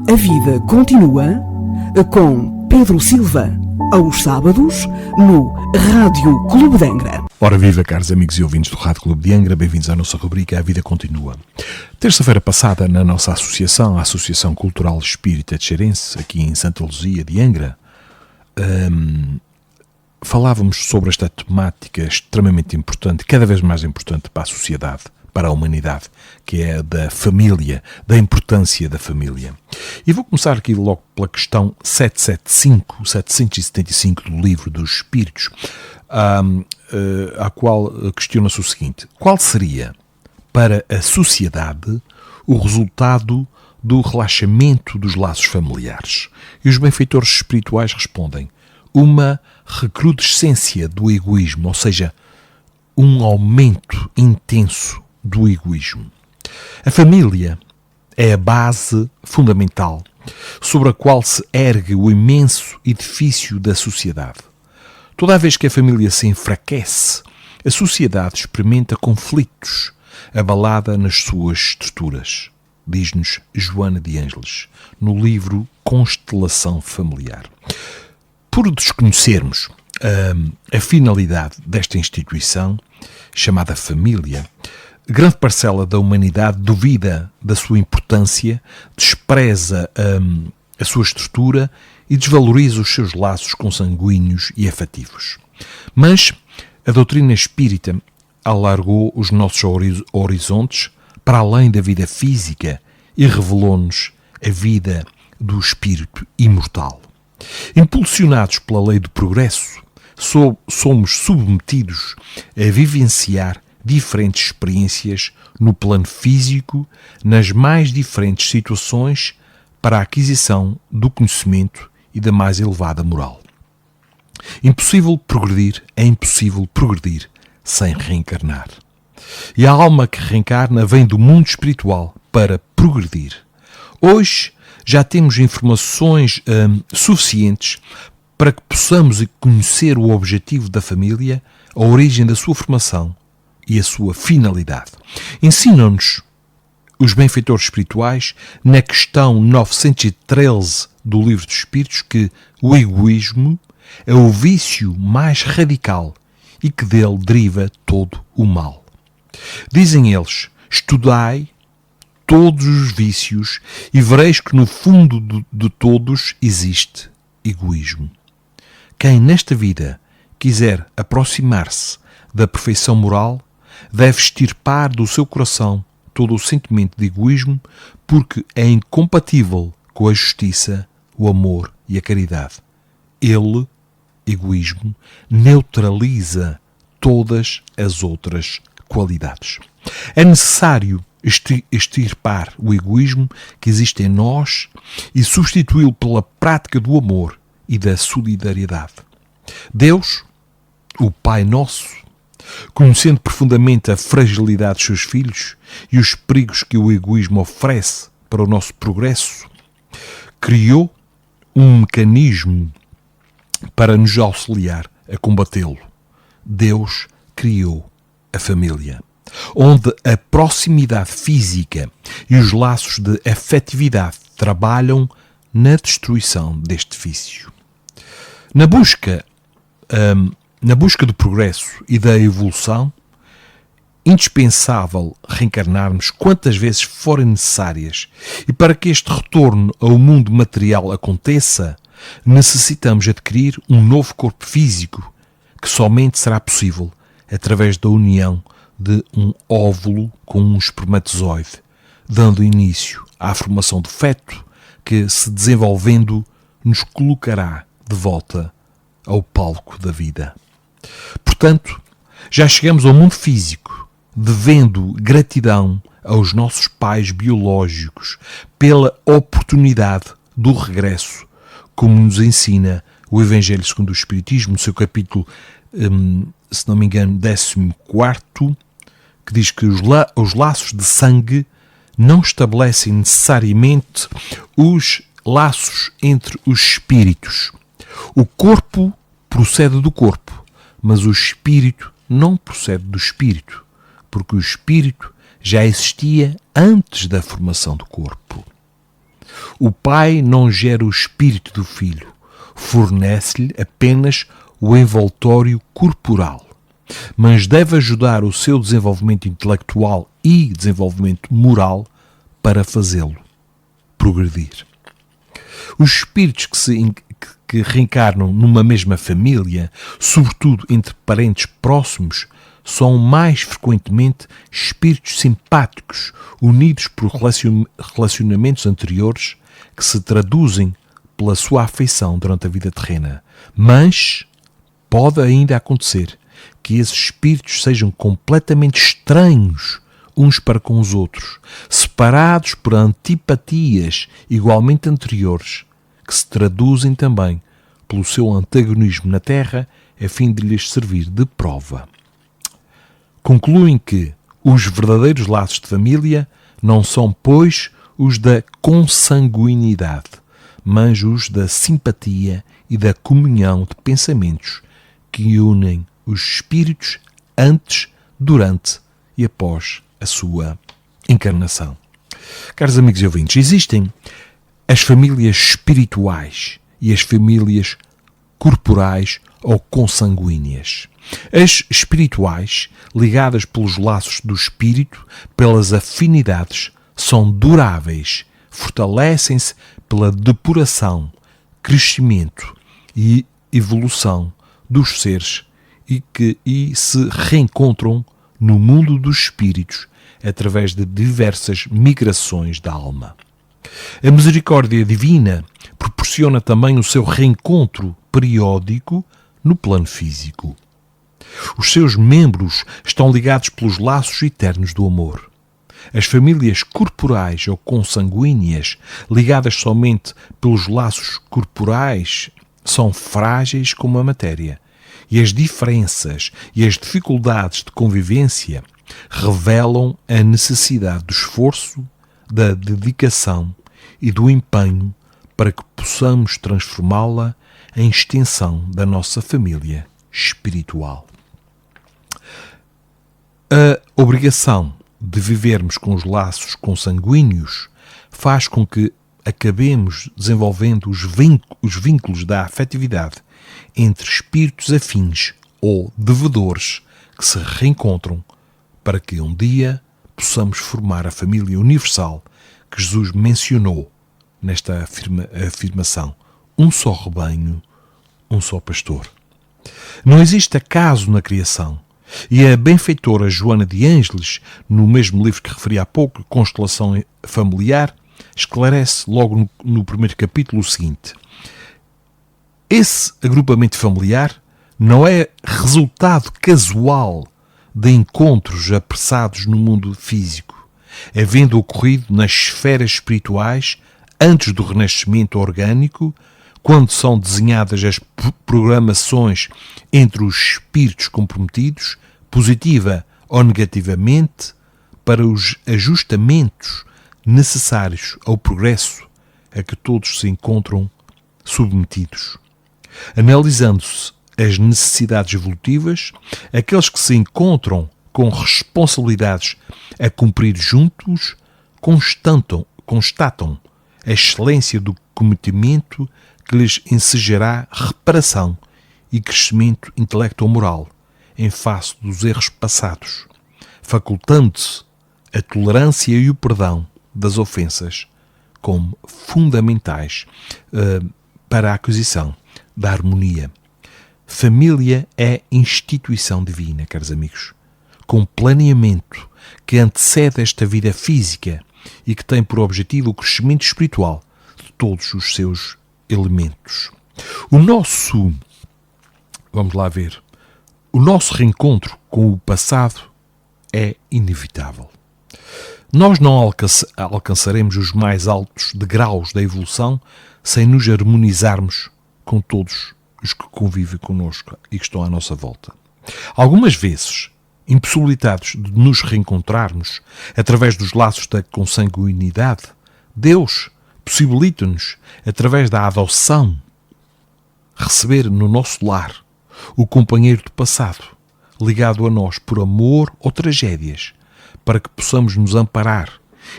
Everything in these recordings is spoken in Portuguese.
A vida continua com Pedro Silva, aos sábados, no Rádio Clube de Angra. Ora viva, caros amigos e ouvintes do Rádio Clube de Angra, bem-vindos à nossa rubrica A Vida Continua. Terça-feira passada, na nossa associação, a Associação Cultural Espírita de Xerense, aqui em Santa Luzia de Angra, falávamos sobre esta temática extremamente importante, cada vez mais importante para a sociedade, para a humanidade, que é a da família, da importância da família. E vou começar aqui logo pela questão 775 do Livro dos Espíritos, a qual questiona-se o seguinte: qual seria para a sociedade o resultado do relaxamento dos laços familiares? E os benfeitores espirituais respondem: uma recrudescência do egoísmo, ou seja, um aumento intenso do egoísmo. A família é a base fundamental sobre a qual se ergue o imenso edifício da sociedade. Toda vez que a família se enfraquece, a sociedade experimenta conflitos, abalada nas suas estruturas, diz-nos Joana de Ângeles, no livro Constelação Familiar. Por desconhecermos a finalidade desta instituição, chamada família, grande parcela da humanidade duvida da sua importância, despreza a sua estrutura e desvaloriza os seus laços consanguíneos e afetivos. Mas a doutrina espírita alargou os nossos horizontes para além da vida física e revelou-nos a vida do espírito imortal. Impulsionados pela lei do progresso, somos submetidos a vivenciar diferentes experiências no plano físico, nas mais diferentes situações, para a aquisição do conhecimento e da mais elevada moral. É impossível progredir sem reencarnar. E a alma que reencarna vem do mundo espiritual para progredir. Hoje já temos informações suficientes para que possamos conhecer o objetivo da família, a origem da sua formação e a sua finalidade. Ensinam-nos os benfeitores espirituais, na questão 913 do Livro dos Espíritos, que o egoísmo é o vício mais radical e que dele deriva todo o mal. Dizem eles: estudai todos os vícios e vereis que no fundo de todos existe egoísmo. Quem nesta vida quiser aproximar-se da perfeição moral deve extirpar do seu coração todo o sentimento de egoísmo, porque é incompatível com a justiça, o amor e a caridade. Ele, egoísmo, neutraliza todas as outras qualidades. É necessário extirpar o egoísmo que existe em nós e substituí-lo pela prática do amor e da solidariedade. Deus, o Pai Nosso, conhecendo profundamente a fragilidade dos seus filhos e os perigos que o egoísmo oferece para o nosso progresso, criou um mecanismo para nos auxiliar a combatê-lo. Deus criou a família, onde a proximidade física e os laços de afetividade trabalham na destruição deste vício. Na busca do progresso e da evolução, indispensável reencarnarmos quantas vezes forem necessárias, e para que este retorno ao mundo material aconteça, necessitamos adquirir um novo corpo físico, que somente será possível através da união de um óvulo com um espermatozoide, dando início à formação do feto que, se desenvolvendo, nos colocará de volta ao palco da vida. Portanto, já chegamos ao mundo físico, devendo gratidão aos nossos pais biológicos pela oportunidade do regresso, como nos ensina o Evangelho segundo o Espiritismo, no seu capítulo, se não me engano, 14º, que diz que os laços de sangue não estabelecem necessariamente os laços entre os espíritos. O corpo procede do corpo, mas o espírito não procede do espírito, porque o espírito já existia antes da formação do corpo. O pai não gera o espírito do filho, fornece-lhe apenas o envoltório corporal, mas deve ajudar o seu desenvolvimento intelectual e desenvolvimento moral para fazê-lo progredir. Os espíritos que reencarnam numa mesma família, sobretudo entre parentes próximos, são mais frequentemente espíritos simpáticos, unidos por relacionamentos anteriores que se traduzem pela sua afeição durante a vida terrena. Mas pode ainda acontecer que esses espíritos sejam completamente estranhos uns para com os outros, separados por antipatias igualmente anteriores, que se traduzem também pelo seu antagonismo na Terra, a fim de lhes servir de prova. Concluem que os verdadeiros laços de família não são, pois, os da consanguinidade, mas os da simpatia e da comunhão de pensamentos que unem os espíritos antes, durante e após a sua encarnação. Caros amigos e ouvintes, existem as famílias espirituais e as famílias corporais ou consanguíneas. As espirituais, ligadas pelos laços do espírito, pelas afinidades, são duráveis, fortalecem-se pela depuração, crescimento e evolução dos seres e se reencontram no mundo dos espíritos através de diversas migrações da alma. A misericórdia divina proporciona também o seu reencontro periódico no plano físico. Os seus membros estão ligados pelos laços eternos do amor. As famílias corporais ou consanguíneas, ligadas somente pelos laços corporais, são frágeis como a matéria, e as diferenças e as dificuldades de convivência revelam a necessidade do esforço, da dedicação e do empenho para que possamos transformá-la em extensão da nossa família espiritual. A obrigação de vivermos com os laços consanguíneos faz com que acabemos desenvolvendo os vínculos da afetividade entre espíritos afins ou devedores que se reencontram para que um dia possamos formar a família universal que Jesus mencionou nesta afirmação: um só rebanho, um só pastor. Não existe acaso na criação, e a benfeitora Joana de Ângeles, no mesmo livro que referi há pouco, Constelação Familiar, esclarece logo no primeiro capítulo o seguinte: esse agrupamento familiar não é resultado casual de encontros apressados no mundo físico, havendo ocorrido nas esferas espirituais antes do renascimento orgânico, quando são desenhadas as programações entre os espíritos comprometidos, positiva ou negativamente, para os ajustamentos necessários ao progresso a que todos se encontram submetidos. Analisando-se as necessidades evolutivas, aqueles que se encontram com responsabilidades a cumprir juntos constatam a excelência do cometimento que lhes ensejará reparação e crescimento intelecto-moral em face dos erros passados, facultando-se a tolerância e o perdão das ofensas como fundamentais para a aquisição da harmonia. Família é instituição divina, caros amigos, com planeamento que antecede esta vida física e que tem por objetivo o crescimento espiritual de todos os seus elementos. O nosso reencontro com o passado é inevitável. Nós não alcançaremos os mais altos degraus da evolução sem nos harmonizarmos com todos os que convivem connosco e que estão à nossa volta. Algumas vezes, impossibilitados de nos reencontrarmos através dos laços da consanguinidade, Deus possibilita-nos, através da adoção, receber no nosso lar o companheiro do passado, ligado a nós por amor ou tragédias, para que possamos nos amparar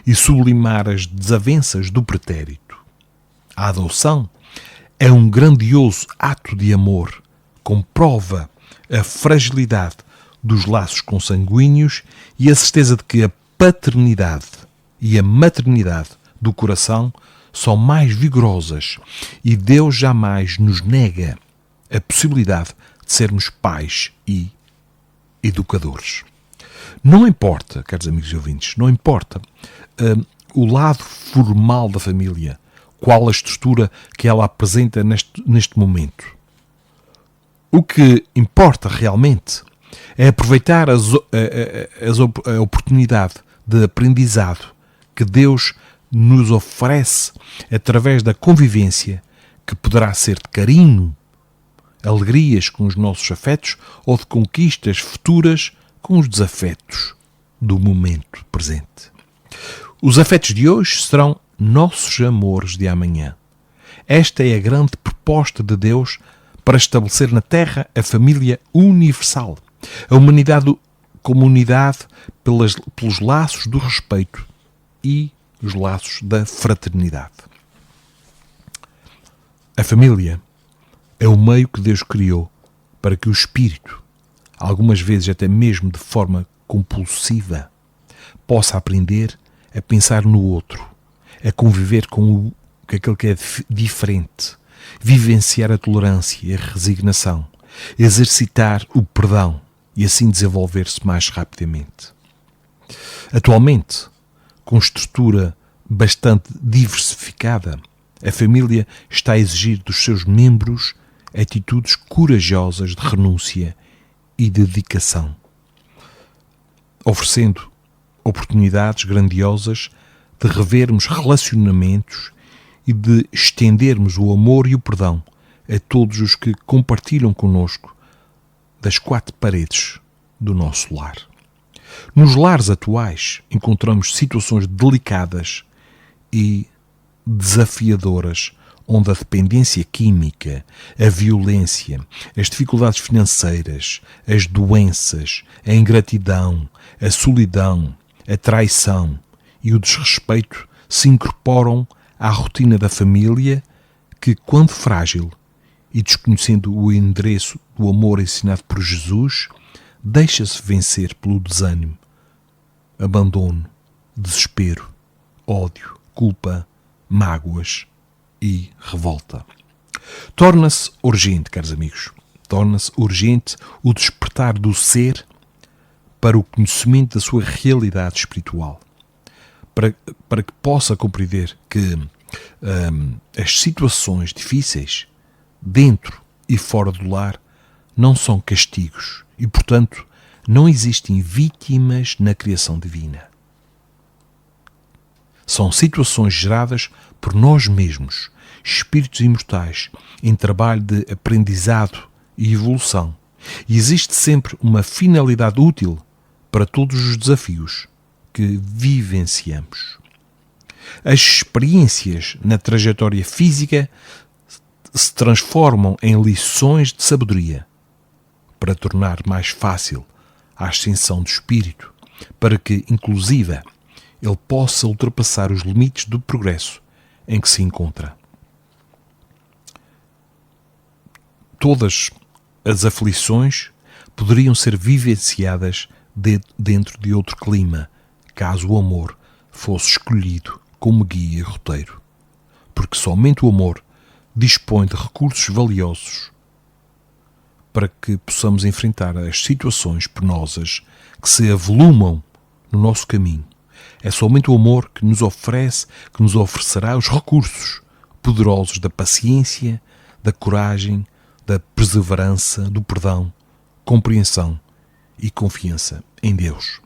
e sublimar as desavenças do pretérito. A adoção é um grandioso ato de amor, comprova a fragilidade dos laços consanguíneos e a certeza de que a paternidade e a maternidade do coração são mais vigorosas e Deus jamais nos nega a possibilidade de sermos pais e educadores. Não importa, caros amigos e ouvintes, não importa o lado formal da família, qual a estrutura que ela apresenta neste momento. O que importa realmente é aproveitar a oportunidade de aprendizado que Deus nos oferece através da convivência, que poderá ser de carinho, alegrias com os nossos afetos ou de conquistas futuras com os desafetos do momento presente. Os afetos de hoje serão nossos amores de amanhã. Esta é a grande proposta de Deus para estabelecer na Terra a família universal, a humanidade como unidade pelos laços do respeito e os laços da fraternidade. A família é o meio que Deus criou para que o espírito, algumas vezes até mesmo de forma compulsiva, possa aprender a pensar no outro, a conviver com aquele que é diferente, vivenciar a tolerância e a resignação, exercitar o perdão e assim desenvolver-se mais rapidamente. Atualmente, com estrutura bastante diversificada, a família está a exigir dos seus membros atitudes corajosas de renúncia e dedicação, oferecendo oportunidades grandiosas de revermos relacionamentos e de estendermos o amor e o perdão a todos os que compartilham connosco das quatro paredes do nosso lar. Nos lares atuais encontramos situações delicadas e desafiadoras, onde a dependência química, a violência, as dificuldades financeiras, as doenças, a ingratidão, a solidão, a traição e o desrespeito se incorporam à rotina da família que, quando frágil e desconhecendo o endereço do amor ensinado por Jesus, deixa-se vencer pelo desânimo, abandono, desespero, ódio, culpa, mágoas e revolta. Torna-se urgente, caros amigos, torna-se urgente o despertar do ser para o conhecimento da sua realidade espiritual, para que possa compreender que as situações difíceis, dentro e fora do lar, não são castigos e, portanto, não existem vítimas na criação divina. São situações geradas por nós mesmos, espíritos imortais, em trabalho de aprendizado e evolução. E existe sempre uma finalidade útil para todos os desafios que vivenciamos. As experiências na trajetória física se transformam em lições de sabedoria para tornar mais fácil a ascensão do espírito, para que, inclusive, ele possa ultrapassar os limites do progresso em que se encontra. Todas as aflições poderiam ser vivenciadas dentro de outro clima, caso o amor fosse escolhido como guia e roteiro, porque somente o amor dispõe de recursos valiosos para que possamos enfrentar as situações penosas que se avolumam no nosso caminho. É somente o amor que nos oferecerá os recursos poderosos da paciência, da coragem, da perseverança, do perdão, compreensão e confiança em Deus.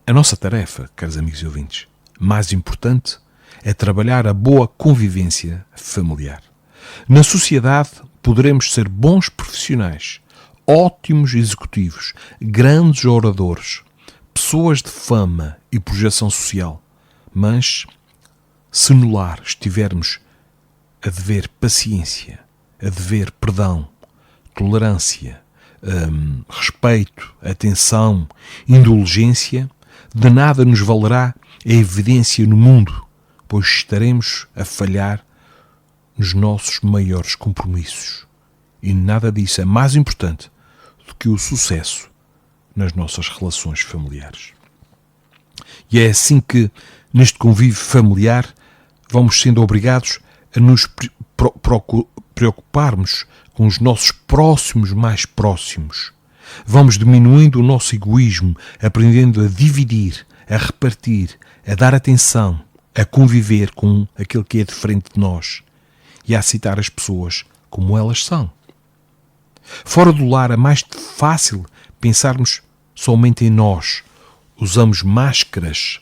A nossa tarefa, caros amigos e ouvintes, mais importante é trabalhar a boa convivência familiar. Na sociedade poderemos ser bons profissionais, ótimos executivos, grandes oradores, pessoas de fama e projeção social, mas se no lar estivermos a dever paciência, a dever perdão, tolerância, respeito, atenção, indulgência, de nada nos valerá a evidência no mundo, pois estaremos a falhar nos nossos maiores compromissos. E nada disso é mais importante do que o sucesso nas nossas relações familiares. E é assim que, neste convívio familiar, vamos sendo obrigados a nos preocuparmos com os nossos próximos mais próximos. Vamos diminuindo o nosso egoísmo, aprendendo a dividir, a repartir, a dar atenção, a conviver com aquele que é diferente de nós e a aceitar as pessoas como elas são. Fora do lar é mais fácil pensarmos somente em nós. Usamos máscaras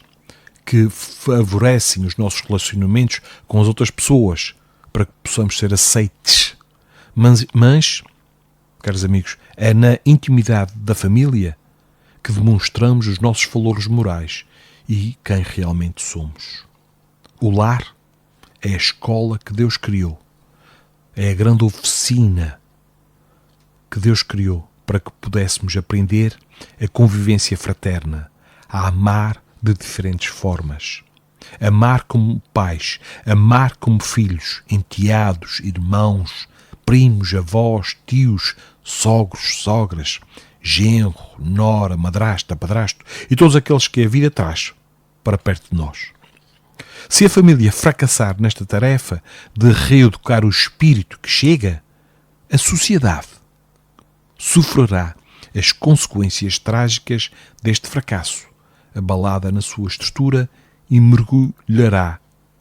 que favorecem os nossos relacionamentos com as outras pessoas para que possamos ser aceites. Mas, caros amigos, é na intimidade da família que demonstramos os nossos valores morais e quem realmente somos. O lar é a escola que Deus criou. É a grande oficina que Deus criou para que pudéssemos aprender a convivência fraterna, a amar de diferentes formas. Amar como pais, amar como filhos, enteados, irmãos, primos, avós, tios, sogros, sogras, genro, nora, madrasta, padrasto e todos aqueles que a vida traz para perto de nós. Se a família fracassar nesta tarefa de reeducar o espírito que chega, a sociedade sofrerá as consequências trágicas deste fracasso, abalada na sua estrutura e mergulhará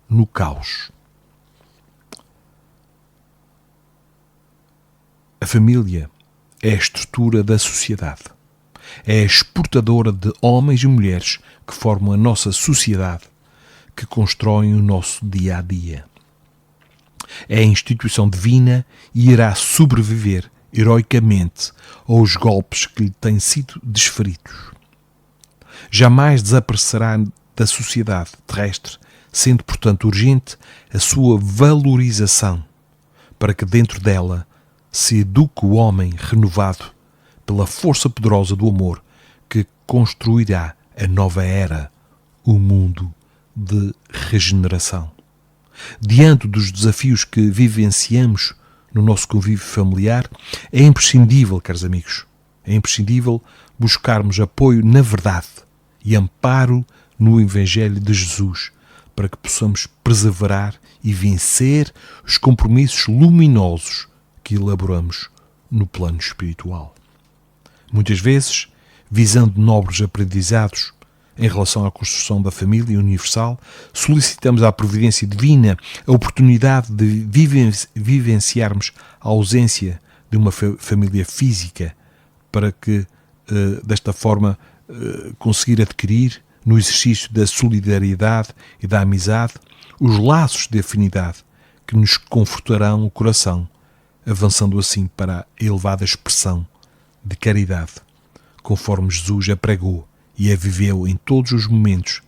no caos. A família é a estrutura da sociedade. É a exportadora de homens e mulheres que formam a nossa sociedade, que constroem o nosso dia-a-dia. É a instituição divina e irá sobreviver heroicamente aos golpes que lhe têm sido desferidos. Jamais desaparecerá da sociedade terrestre, sendo, portanto, urgente a sua valorização, para que dentro dela se eduque o homem renovado pela força poderosa do amor que construirá a nova era, o mundo de regeneração. Diante dos desafios que vivenciamos no nosso convívio familiar, é imprescindível, caros amigos, é imprescindível buscarmos apoio na verdade e amparo no Evangelho de Jesus, para que possamos perseverar e vencer os compromissos luminosos que elaboramos no plano espiritual. Muitas vezes, visando nobres aprendizados em relação à construção da família universal, solicitamos à providência divina a oportunidade de vivenciarmos a ausência de uma família física para que, desta forma, conseguir adquirir, no exercício da solidariedade e da amizade, os laços de afinidade que nos confortarão o coração, avançando assim para a elevada expressão de caridade, conforme Jesus a pregou e a viveu em todos os momentos,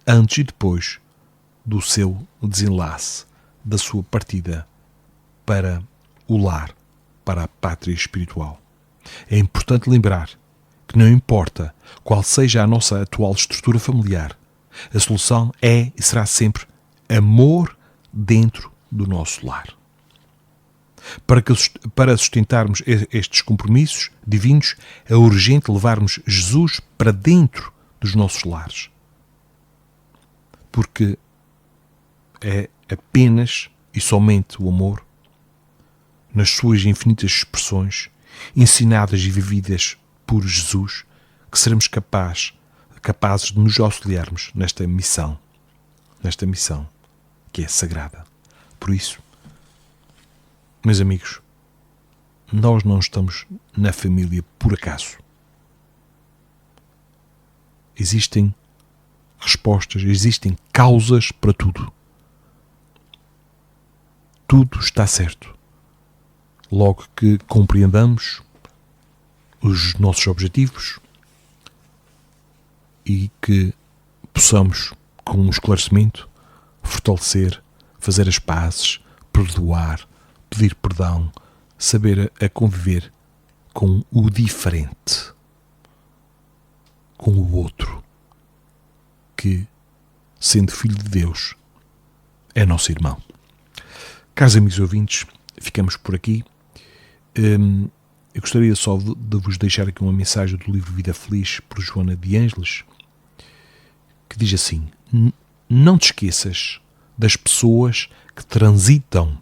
antes e depois do seu desenlace, da sua partida para o lar, para a pátria espiritual. É importante lembrar que não importa qual seja a nossa atual estrutura familiar, a solução é e será sempre amor dentro do nosso lar. Para sustentarmos estes compromissos divinos, é urgente levarmos Jesus para dentro dos nossos lares. Porque é apenas e somente o amor, nas suas infinitas expressões, ensinadas e vividas por Jesus, que seremos capazes de nos auxiliarmos nesta missão que é sagrada. Por isso, meus amigos, nós não estamos na família por acaso. Existem respostas, existem causas para tudo. Tudo está certo. Logo que compreendamos os nossos objetivos e que possamos, com um esclarecimento, fortalecer, fazer as pazes, perdoar, pedir perdão, saber a conviver com o diferente, com o outro, que, sendo filho de Deus, é nosso irmão. Caros amigos ouvintes, ficamos por aqui. Eu gostaria só de vos deixar aqui uma mensagem do livro Vida Feliz, por Joana de Ângeles, que diz assim: não te esqueças das pessoas que transitam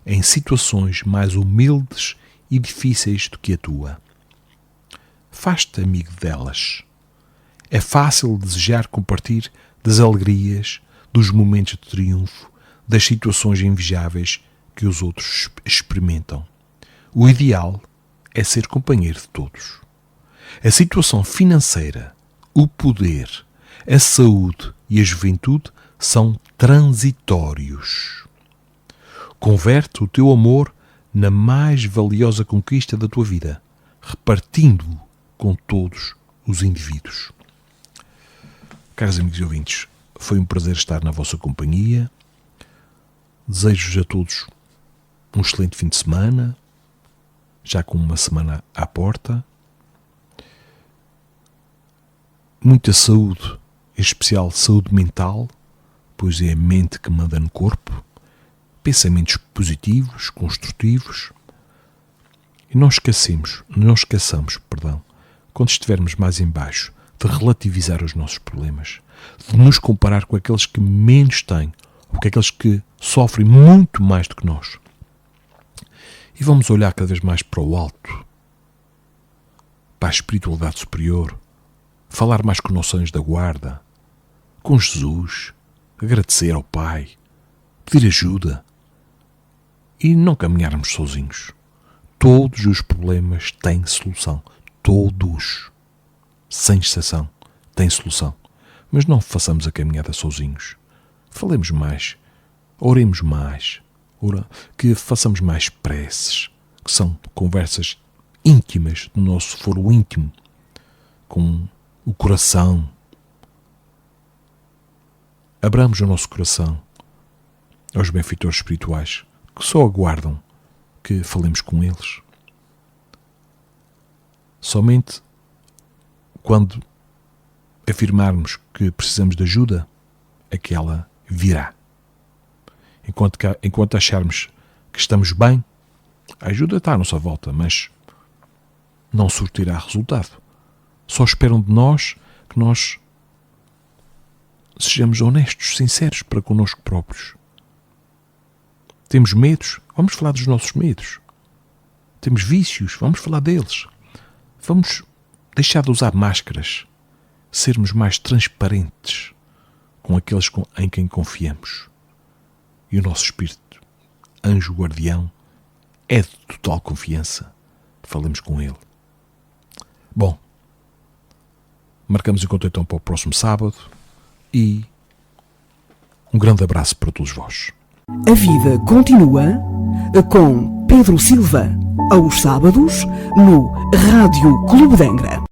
em situações mais humildes e difíceis do que a tua. Faz-te amigo delas. É fácil desejar compartilhar das alegrias, dos momentos de triunfo, das situações invejáveis que os outros experimentam. O ideal é ser companheiro de todos. A situação financeira, o poder, a saúde e a juventude são transitórios. Converte o teu amor na mais valiosa conquista da tua vida, repartindo-o com todos os indivíduos. Caros amigos e ouvintes, foi um prazer estar na vossa companhia. Desejo-vos a todos um excelente fim de semana, já com uma semana à porta. Muita saúde, em especial saúde mental, pois é a mente que manda no corpo. Pensamentos positivos, construtivos. E não esqueçamos, quando estivermos mais em baixo, de relativizar os nossos problemas, de nos comparar com aqueles que menos têm, ou com aqueles que sofrem muito mais do que nós. E vamos olhar cada vez mais para o alto, para a espiritualidade superior, falar mais com os nossos anjos da guarda, com Jesus, agradecer ao Pai, pedir ajuda e não caminharmos sozinhos. Todos os problemas têm solução. Todos, sem exceção, têm solução. Mas não façamos a caminhada sozinhos. Falemos mais, oremos mais, que façamos mais preces, que são conversas íntimas do nosso foro íntimo, com o coração. Abramos o nosso coração aos benfeitores espirituais, que só aguardam que falemos com eles. Somente quando afirmarmos que precisamos de ajuda, é que ela virá. Enquanto acharmos que estamos bem, a ajuda está à nossa volta, mas não surtirá resultado. Só esperam de nós que nós sejamos honestos, sinceros para connosco próprios. Temos medos? Vamos falar dos nossos medos. Temos vícios? Vamos falar deles. Vamos deixar de usar máscaras, sermos mais transparentes com aqueles em quem confiamos. E o nosso espírito, anjo guardião, é de total confiança. Falemos com ele. Bom, marcamos o encontro então para o próximo sábado e um grande abraço para todos vós. A vida continua com Pedro Silva, aos sábados, no Rádio Clube de Angra.